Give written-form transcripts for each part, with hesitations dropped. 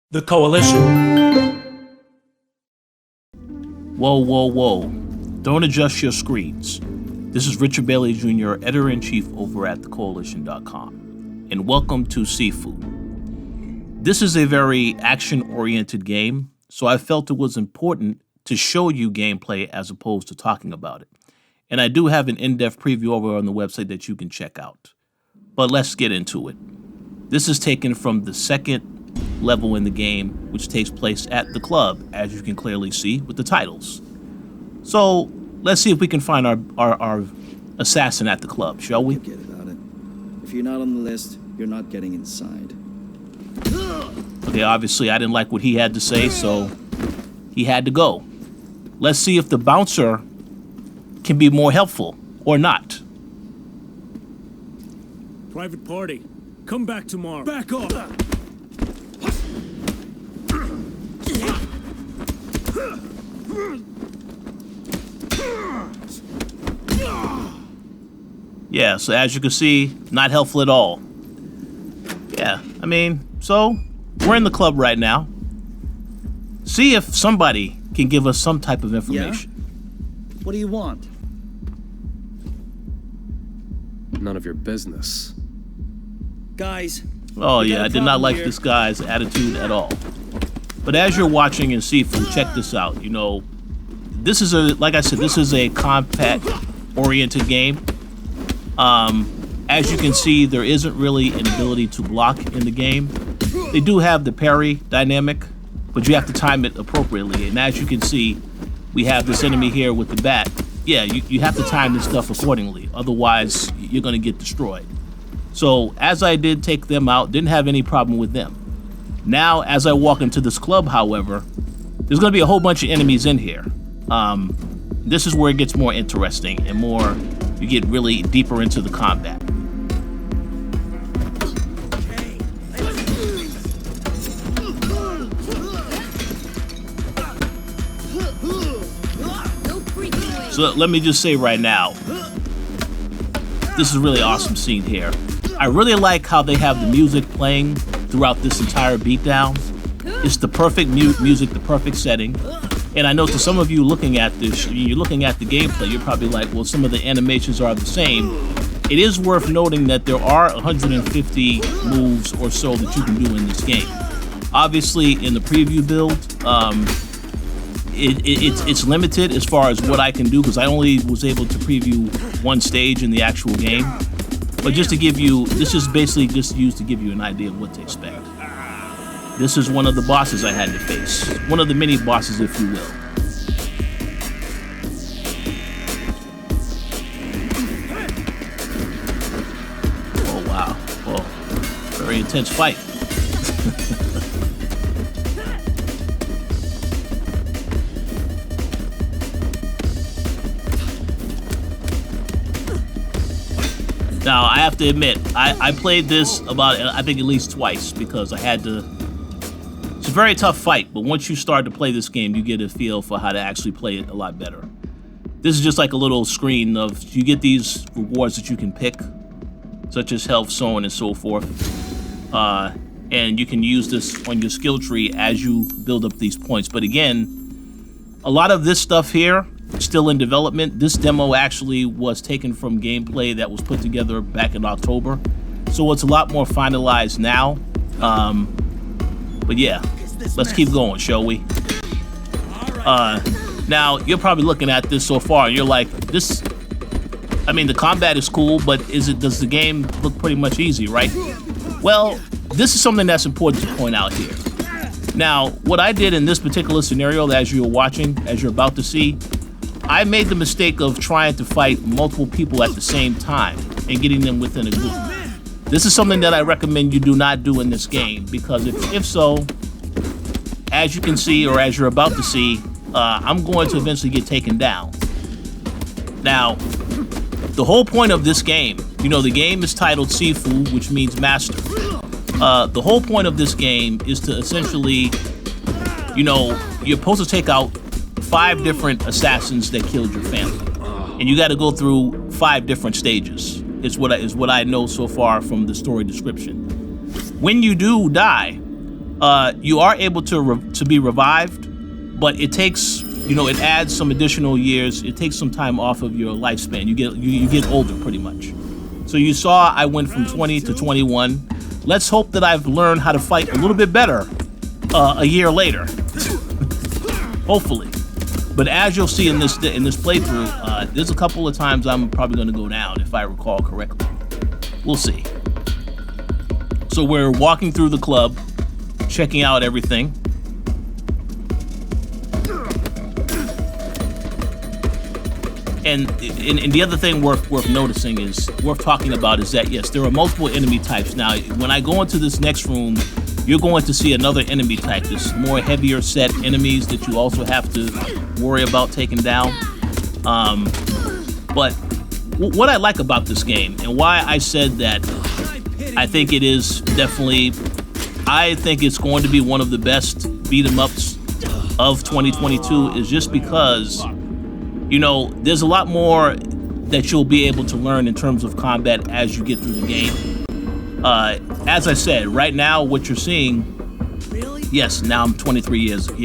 The Koalition. Whoa, whoa, whoa. Don't adjust your screens. This is Richard Bailey Jr., Editor-in-Chief over at thecoalition.com. And welcome to Sifu. This is a very action-oriented game, so I felt it was important to show you gameplay as opposed to talking about it. And I do have an in-depth preview over on the website that you can check out. But let's get into it. This is taken from the second level in the game, which takes place at the club, as you can clearly see with the titles. So let's see if we can find our assassin at the club, shall we? Forget about it. If you're not on the list, you're not getting inside. Okay, obviously I didn't like what he had to say, so he had to go. Let's see if the bouncer can be more helpful or not. Private party. Come back tomorrow. Back off! Yeah, so as you can see, not helpful at all. Yeah, I mean, so we're in the club right now. See if somebody can give us some type of information. Yeah? What do you want? None of your business. Guys. Oh yeah, I did not like this guy's attitude at all. But as you're watching in Sifu, check this out. You know, this is like I said, this is a combat-oriented game. As you can see, there isn't really an ability to block in the game. They do have the parry dynamic, but you have to time it appropriately. And as you can see, we have this enemy here with the bat. Yeah, you have to time this stuff accordingly. Otherwise, you're going to get destroyed. So as I did take them out, didn't have any problem with them. Now, as I walk into this club, however, there's going to be a whole bunch of enemies in here. This is where it gets more interesting and more, you get really deeper into the combat. So let me just say right now, this is a really awesome scene here. I really like how they have the music playing throughout this entire beatdown. It's the perfect music, the perfect setting. And I know to some of you looking at this, you're looking at the gameplay, you're probably like, well, some of the animations are the same. It is worth noting that there are 150 moves or so that you can do in this game. Obviously, in the preview build, it's limited as far as what I can do because I only was able to preview one stage in the actual game. But just to give you, this is basically just used to give you an idea of what to expect. This is one of the bosses I had to face. One of the mini bosses, if you will. Oh, wow. Oh, very intense fight. Now, I have to admit, I played this about, I think, at least twice because I had to. It's a very tough fight, but once you start to play this game, you get a feel for how to actually play it a lot better. This is just like a little screen of, you get these rewards that you can pick, such as health, so on and so forth. And you can use this on your skill tree as you build up these points. But again, a lot of this stuff here, still in development. This demo actually was taken from gameplay that was put together back in October. So it's a lot more finalized now. But yeah, let's keep going, shall we? Now, you're probably looking at this so far and you're like, this, I mean, the combat is cool, but does the game look pretty much easy, right? Well, this is something that's important to point out here. Now, what I did in this particular scenario, as you're watching, as you're about to see, I made the mistake of trying to fight multiple people at the same time and getting them within a group. This is something that I recommend you do not do in this game because if so, as you can see or as you're about to see, I'm going to eventually get taken down. Now, the whole point of this game, you know, the game is titled Sifu, which means master. The whole point of this game is to essentially, you know, you're supposed to take out 5 different assassins that killed your family, and you got to go through 5 different stages. Is what I know so far from the story description. When you do die, You are able to be revived, but it takes, it adds some additional years. It takes some time off of your lifespan. You get older pretty much. So you saw I went from 20 to 21. Let's hope that I've learned how to fight a little bit better a year later. Hopefully. But as you'll see in this playthrough, there's a couple of times I'm probably going to go down if I recall correctly. We'll see. So we're walking through the club, checking out everything. And the other thing worth talking about is that, yes, there are multiple enemy types. Now, when I go into this next room, you're going to see another enemy type. There's more heavier set enemies that you also have to worry about taking down. But what I like about this game and why I said that I think it is definitely, I think it's going to be one of the best beat 'em ups of 2022 is just because, there's a lot more that you'll be able to learn in terms of combat as you get through the game. As I said, right now, what you're seeing, yes, now I'm 23 years of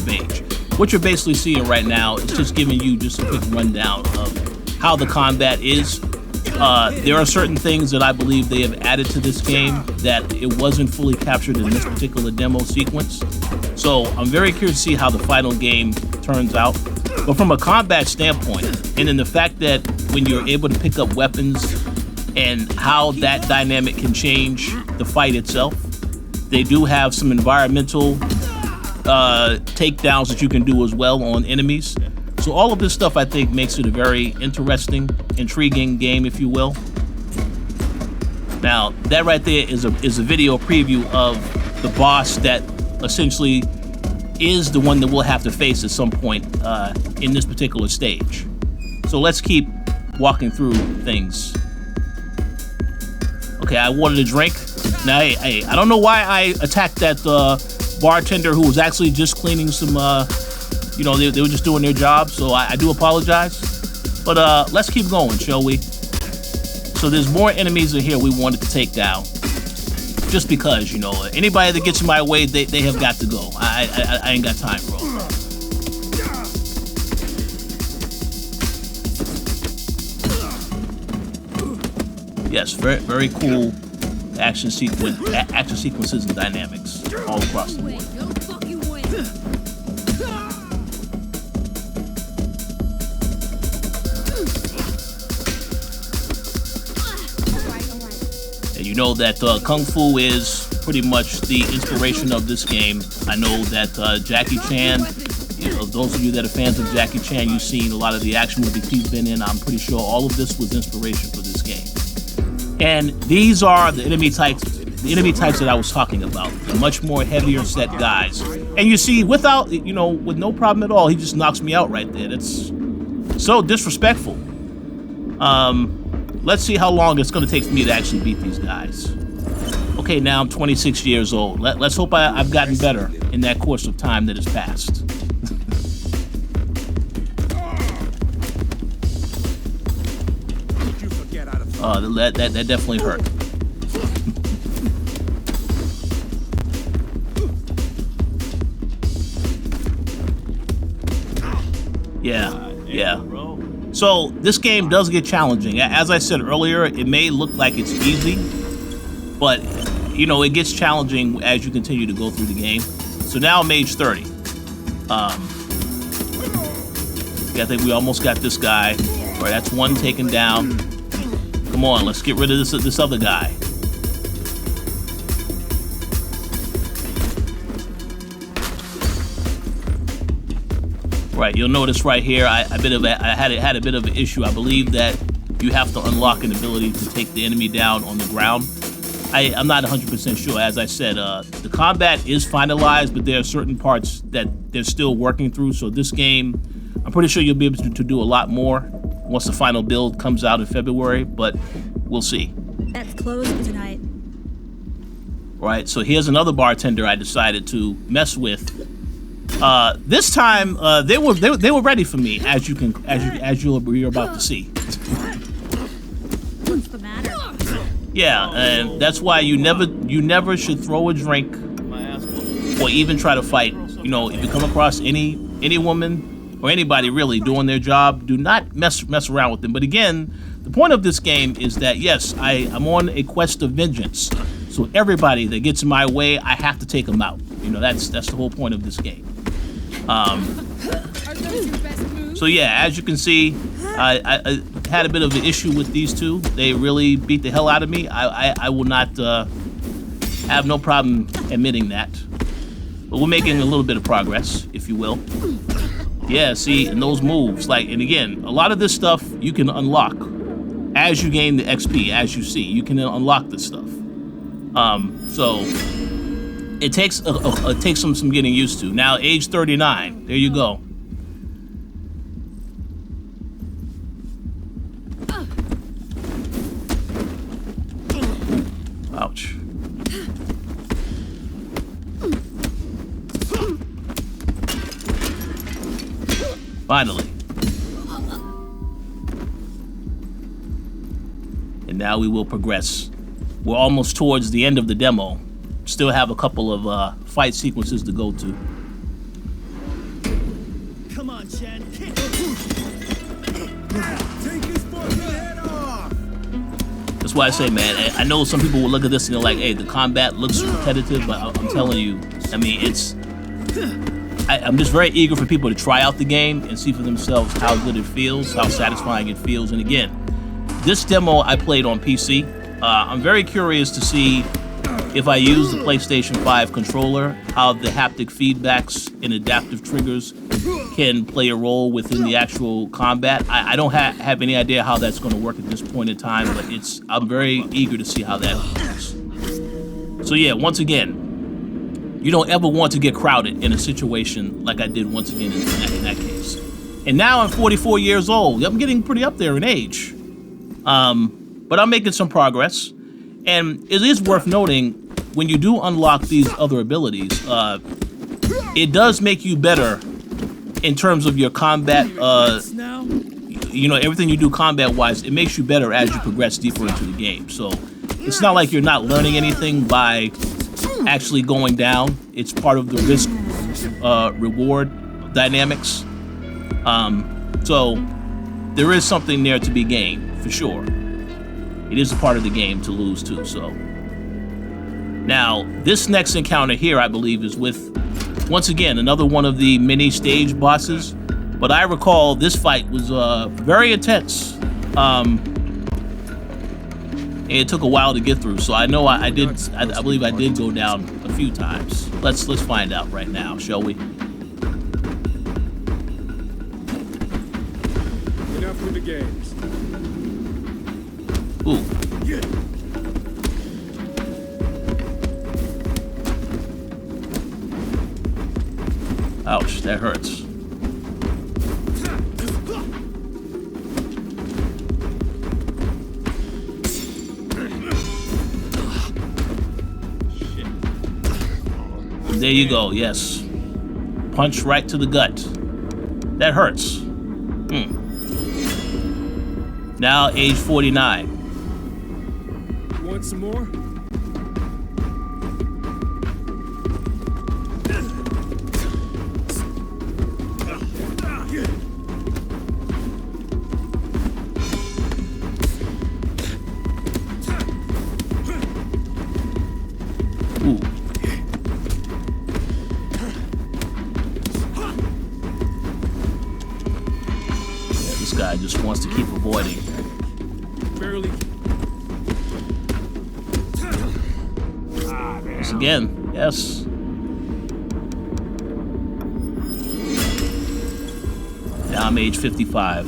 age. What you're basically seeing right now is just giving you just a quick rundown of how the combat is. There are certain things that I believe they have added to this game that it wasn't fully captured in this particular demo sequence. So I'm very curious to see how the final game turns out. But from a combat standpoint, and in the fact that when you're able to pick up weapons and how that dynamic can change the fight itself, they do have some environmental takedowns that you can do as well on enemies. So all of this stuff, I think, makes it a very interesting, intriguing game, if you will. Now, that right there is a video preview of the boss that essentially is the one that we'll have to face at some point in this particular stage. So let's keep walking through things. Okay, I wanted a drink. Now, hey, I don't know why I attacked that bartender who was actually just cleaning some, they were just doing their job, so I do apologize. But let's keep going, shall we? So there's more enemies in here we wanted to take down. Just because, anybody that gets in my way, they have got to go. I ain't got time for all that. Yes, very, very cool action sequences and dynamics all across the board. And you know that Kung Fu is pretty much the inspiration of this game. I know that Jackie Chan, those of you that are fans of Jackie Chan, you've seen a lot of the action movies he's been in. I'm pretty sure all of this was inspiration for this game. And these are the enemy types that I was talking about. The much more heavier set guys. And you see, with no problem at all, he just knocks me out right there. That's so disrespectful. Let's see how long it's going to take for me to actually beat these guys. Okay, now I'm 26 years old. Let's hope I've gotten better in that course of time that has passed. That definitely hurt. Yeah. So this game does get challenging. As I said earlier, it may look like it's easy, but it gets challenging as you continue to go through the game. So now I'm age 30. I think we almost got this guy. All right, that's one taken down. Come on, let's get rid of this other guy. Right, you'll notice right here, I had a bit of an issue. I believe that you have to unlock an ability to take the enemy down on the ground. I'm not 100% sure. As I said, the combat is finalized, but there are certain parts that they're still working through. So this game, I'm pretty sure you'll be able to do a lot more once the final build comes out in February, but we'll see. That's closed for tonight. Right, so here's another bartender I decided to mess with. This time, they were ready for me, as you're about to see. What's the matter? Yeah, and that's why you never should throw a drink or even try to fight. You know, if you come across any woman or anybody really doing their job, do not mess around with them. But again, the point of this game is that yes, I'm on a quest of vengeance. So everybody that gets in my way, I have to take them out. You know, that's the whole point of this game. So yeah, as you can see, I had a bit of an issue with these two. They really beat the hell out of me. I will not have no problem admitting that. But we're making a little bit of progress, if you will. Yeah, see, and those moves, like, and again, a lot of this stuff you can unlock as you gain the XP, as you see. You can unlock this stuff. So it takes some getting used to. Now, age 39, there you go. Ouch. Finally. And now we will progress. We're almost towards the end of the demo. Still have a couple of fight sequences to go to. Come on, Chad. Take his fucking head off. That's why I say, man, I know some people will look at this and they're like, hey, the combat looks repetitive, but I'm telling you, I mean, I'm just very eager for people to try out the game and see for themselves how good it feels, how satisfying it feels. And again, this demo I played on PC. I'm very curious to see if I use the PlayStation 5 controller, how the haptic feedbacks and adaptive triggers can play a role within the actual combat. I don't have any idea how that's going to work at this point in time, but I'm very eager to see how that works. So yeah, once again, you don't ever want to get crowded in a situation like I did once again in that case. And now I'm 44 years old. I'm getting pretty up there in age. But I'm making some progress. And it is worth noting, when you do unlock these other abilities, it does make you better in terms of your combat. You know, everything you do combat-wise, it makes you better as you progress deeper into the game. So it's not like you're not learning anything by actually going down. It's part of the risk reward dynamics. So there is something there to be gained, for sure. It is a part of the game to lose too, so. Now, this next encounter here, I believe, is with, once again, another one of the mini stage bosses. But I recall this fight was very intense. And it took a while to get through, so I know I believe I did go down a few times. Let's find out right now, shall we? Enough with the games. Ooh. Ouch, that hurts. There you go, yes. Punch right to the gut. That hurts. Now, age 49. Want some more? Ooh. Yeah, this guy just wants to keep avoiding. Barely. Once again, yes. Now I'm age 55.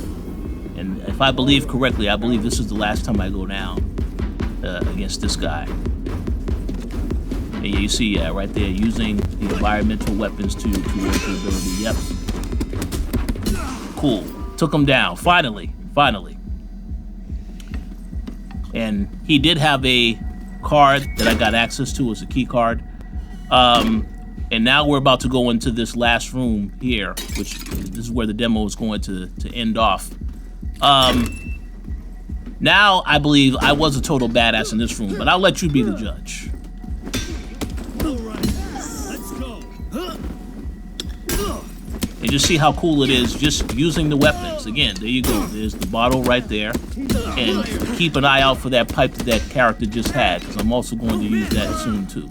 And if I believe correctly, I believe this is the last time I go down against this guy. And you see, yeah, right there, using the environmental weapons to work the ability. Yep. Cool. Took him down. Finally. And he did have a card that I got access to as a key card. And now we're about to go into this last room here, which this is where the demo is going to end off. Now I believe I was a total badass in this room, but I'll let you be the judge. All right. Let's go. And just see how cool it is just using the weapons. Again, there you go. There's the bottle right there. And keep an eye out for that pipe that that character just had, because I'm also going to use that soon too.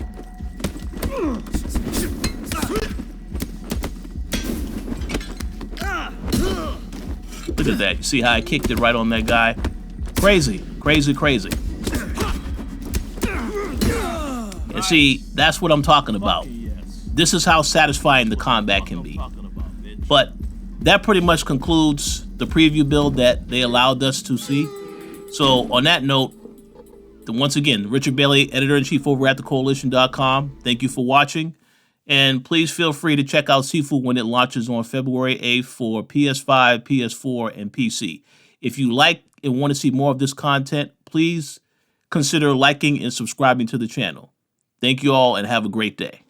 Look at that. You see how I kicked it right on that guy? Crazy, crazy, crazy. And see, that's what I'm talking about. This is how satisfying the combat can be. But that pretty much concludes the preview build that they allowed us to see. So on that note, once again, Richard Bailey, editor-in-chief over at thecoalition.com. Thank you for watching. And please feel free to check out Sifu when it launches on February 8th for PS5, PS4, and PC. If you like and want to see more of this content, please consider liking and subscribing to the channel. Thank you all and have a great day.